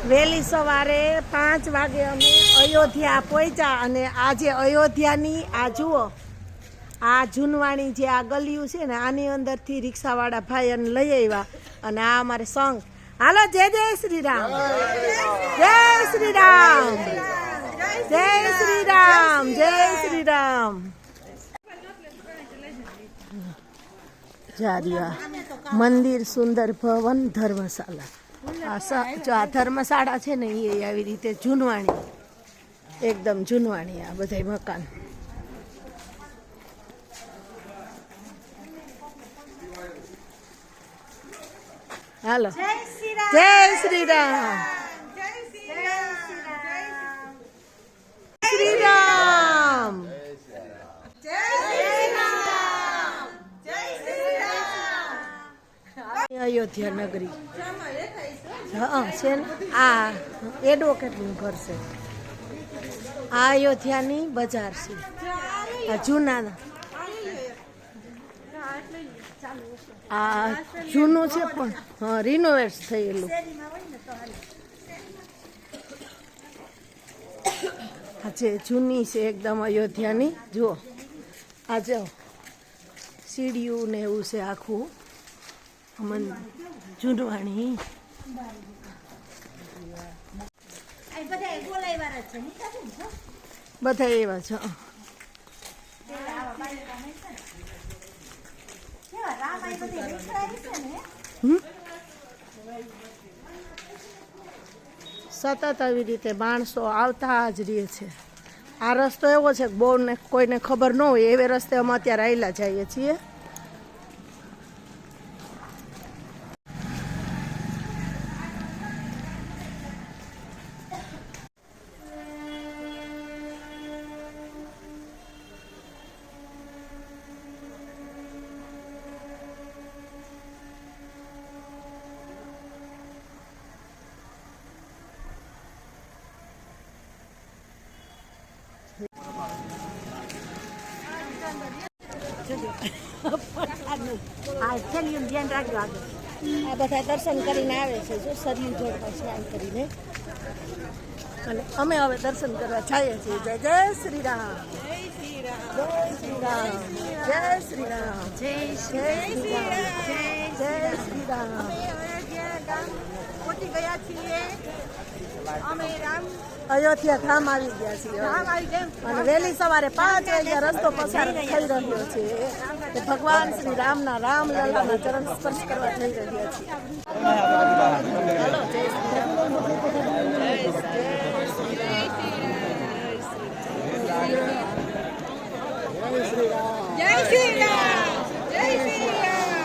વહેલી સવારે 5 વાગે અમે અયોધ્યા પહોંચ્યા અને આજે અયોધ્યાની આ જુઓ આ જૂનવાણી જે આ ગલિયું છે ને આની અંદરથી રિક્ષાવાળા ભાઈ અને લઈ આવ્યા અને આ અમારે સંઘ હાલો જય જય શ્રી રામ જય શ્રી રામ જય શ્રી રામ જય શ્રી રામ જારિયા મંદિર સુંદર ભવન ધર્મશાળા આ ધર્મશાળા છે ને એ આવી રીતે જૂનવાણી એકદમ જૂનવાણી આ બધા મકાન હાલો જય શ્રી રામ શ્રી રામ અયોધ્યા નગરી હા છે ને આ એડવોકેટનું ઘર છે આ અયોધ્યાની બજાર છે આ જૂના આ જૂનું છે પણ હા રિનોવેટ થયેલું આ જે જૂની છે એકદમ અયોધ્યાની જુઓ આ જો સીડીયું ને એવું છે આખું જૂનવાણી બધા એવા છે સતત આવી રીતે માણસો આવતા જ રહે છે આ રસ્તો એવો છે કે બહુ ને કોઈને ખબર ન હોય એવે રસ્તે અમે અત્યારે આવેલા જઈએ છીએ આ બધા દર્શન કરીને આવે છે જો સરયુ જોડવા છે આમ કરીને અને અમે હવે દર્શન કરવા જઈએ છીએ જય જય શ્રી રામ જય શ્રી રામ જય શ્રી રામ જય શ્રી રામ જય શ્રી રામ પહોંચી ગયા છીએ અમે અયોધ્યા ધામ આવી ગયા છીએ અને વહેલી સવારે 5 વાગ્યા રસ્તો પસાર થઈ રહ્યો છે કે ભગવાન શ્રી રામના રામલલ્લાના ચરણ સ્પર્શ કરવા જઈ રહ્યા છીએ જય શ્રી રામ જય શ્રી રામ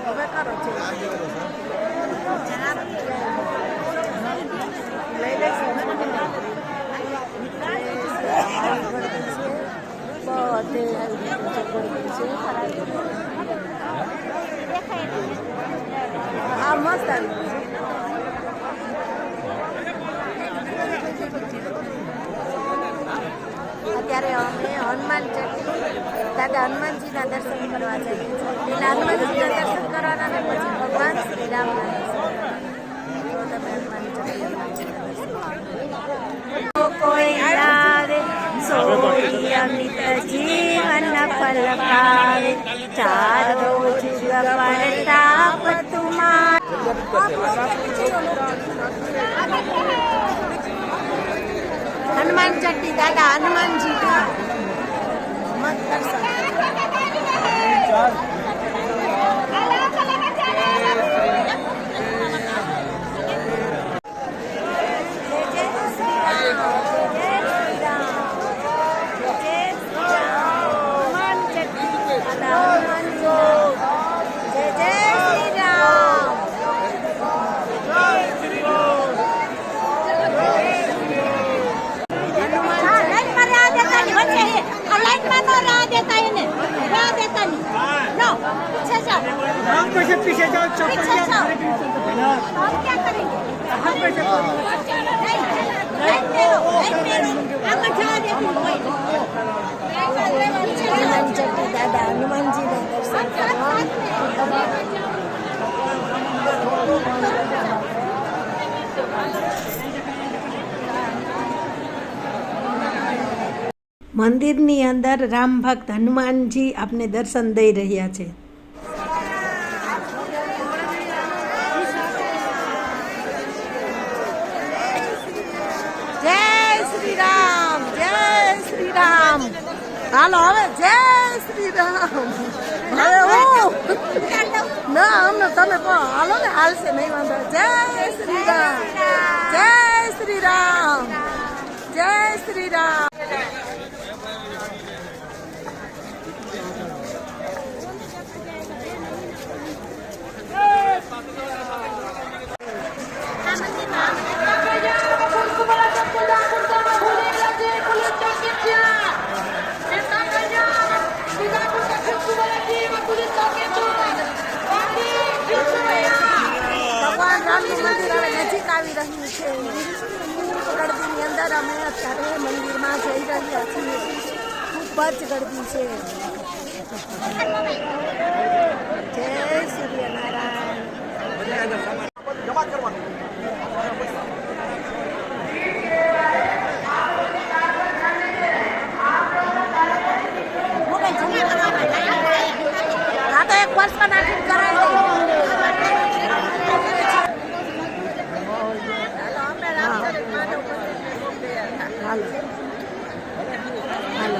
હવે કરો છે આ મસ્ત અત્યારે અમે હનુમાન દાદા હનુમાનજીના દર્શન કરવા જઈએ છીએ પેલા હનુમાનજીના દર્શન કરવાના ને પછી ભગવાન શ્રી રામના કોઈ આવે સોઈ અમિત જીવન ફલ પાવે ચાર રોજ પ્રતાપ તુમાર હનુમાન ચટ્ટી દાદા હનુમાનજી મત દર્શન पीछे जाओ हम क्या करेंगे दादा हनुमान जी ने दर्शन મંદિરની અંદર રામ ભક્ત હનુમાનજી આપને દર્શન દઈ રહ્યા છે. જય શ્રી રામ, જય શ્રી રામ. હાલો હવે જય શ્રી રામ. હવે ના અમને તમે પણ હાલો ને, હાલશે નહીં વાંધો. જય શ્રી રામ, જય શ્રી રામ, જય શ્રી રામ. ભગવાન રામનું મંદિર હવે નજીક આવી રહ્યું છે. ગળદીની અંદર અમે અત્યારે મંદિરમાં જઈ રહ્યા છીએ. ખૂબ જ ગળદી છે. જય સૂર્યનારાયણ. હા તો એક વર્ષમાં નાખીને કરાવી દઈએ.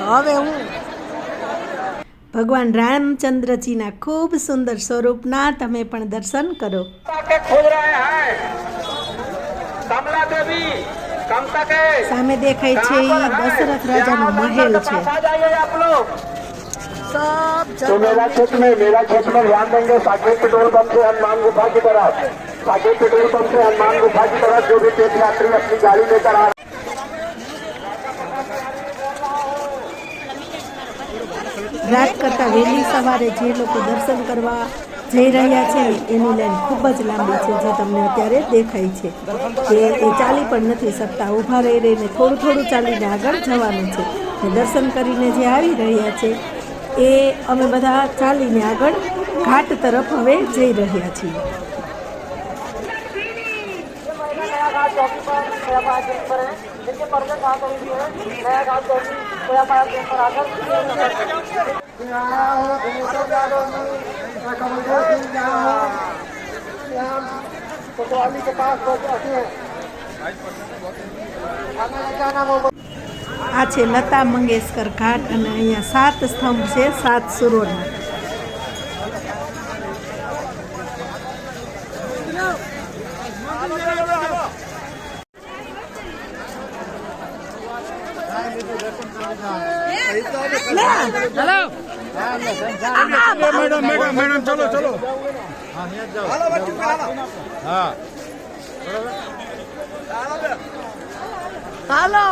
હવે હું ભગવાન રામચંદ્રજીના ખૂબ સુંદર સ્વરૂપના તમે પણ દર્શન કરો. સામે દેખાય છે એ દશરથ રાજાનો મહેલ છે. तो मेरा क्षेत्र में ध्यान देंगे. साकेत पेट्रोल पंप से हनुमान गुफा की तरफ, साकेत पेट्रोल पंप से हनुमान गुफा की तरफ जो भी तीर्थ यात्री अपनी गाड़ी लेकर आ રાત કરતાં વહેલી સવારે જે લોકો દર્શન કરવા જઈ રહ્યા છે એની લાઈન ખૂબ જ લાંબી છે, જે તમને અત્યારે દેખાય છે કે એ ચાલી પણ નથી શકતા. ઊભા રહીને થોડું ચાલીને આગળ જવાનું છે. દર્શન કરીને જે આવી રહ્યા છે એ અમે બધા ચાલીને આગળ ઘાટ તરફ હવે જઈ રહ્યા છીએ. આ છે લતા મંગેશકર ઘાટ અને અહીંયા 7 સ્તંભ છે, 7 સુરોના. मैडम चलो चलो हाँ હાલો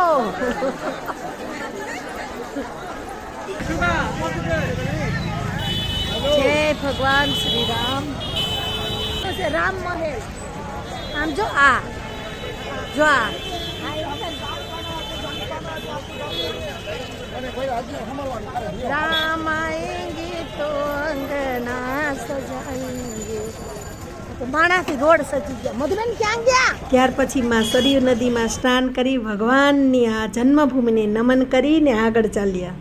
જય ભગવાન શ્રી રામ. રામ મહેલ આમ જો, આ જો આ राम आएंगे तो अंगना सजाएंगे. માણાથી રોડ સજી ગયા. મધુબેન ક્યાં ગયા? ત્યાર પછી માં સરયુ નદીમાં સ્નાન કરી ભગવાનની આ જન્મભૂમિને નમન કરીને આગળ ચાલ્યા.